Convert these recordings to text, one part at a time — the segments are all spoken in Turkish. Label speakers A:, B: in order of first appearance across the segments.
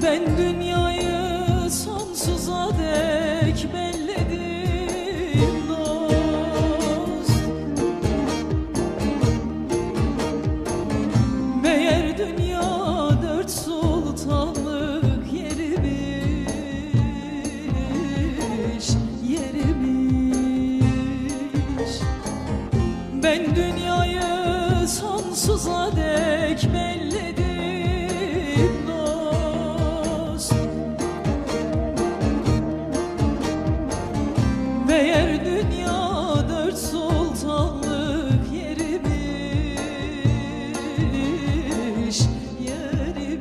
A: Ben dünyayı sonsuza dek belledim dost. Meğer dünya dört sultanlık yerimiz, yerimiz. Ben dünyayı sonsuza dek belledim dost. Meğer dünya dört sultanlık yerimiz, yerimiz.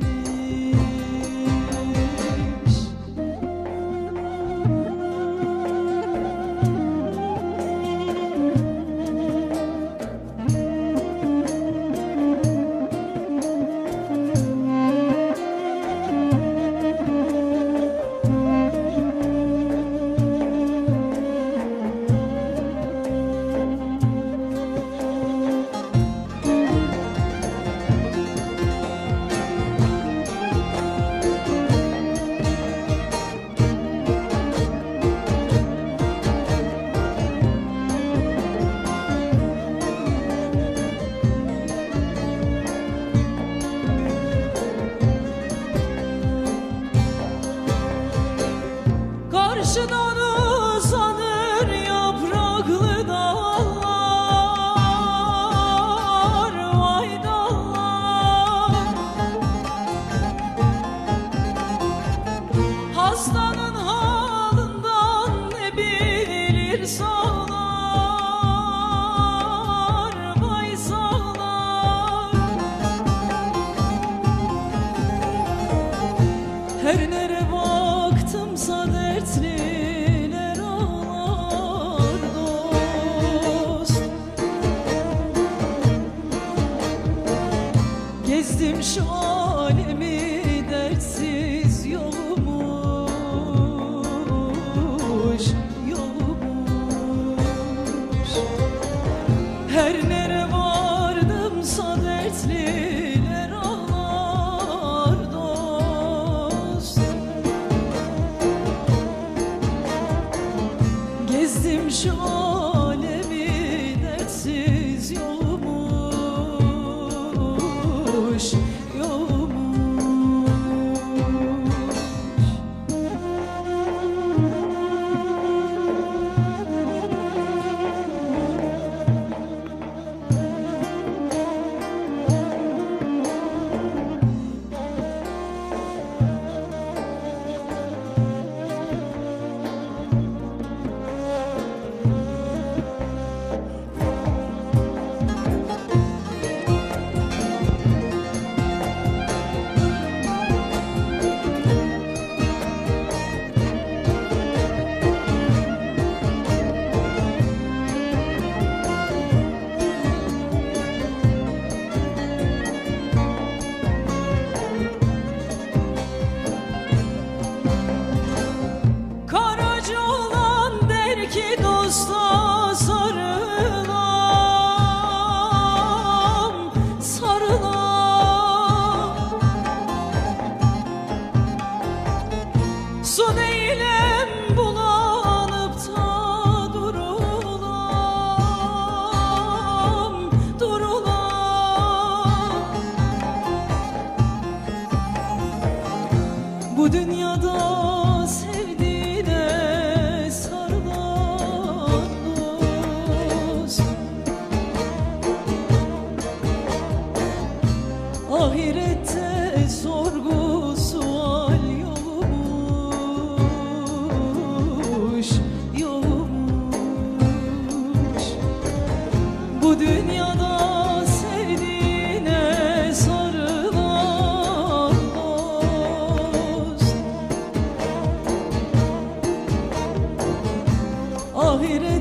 A: Karşıdan uzanır yapraklı dallar, vay dallar. Hastanın halından ne bilir sağlar, vay sağlar. Her nere baktımsa dertliler ağlar dost. Gezdim şu alemi dertsiz yolmuş, yolmuş. Her nere vardımsa dertliler ağlar dost. Gezdim şu alemi dertsiz yolmuş, yolmuş. Karaca olan der ki dosta sarılam, sarılam. Su neylem bulanıp da durulam, durulam. Bu dünyada sevdiğine sarılan dost. Ahirette sorgu sual yolmuş, yolmuş. Bu dünyada sevdiğine sarılan dost. Ahirette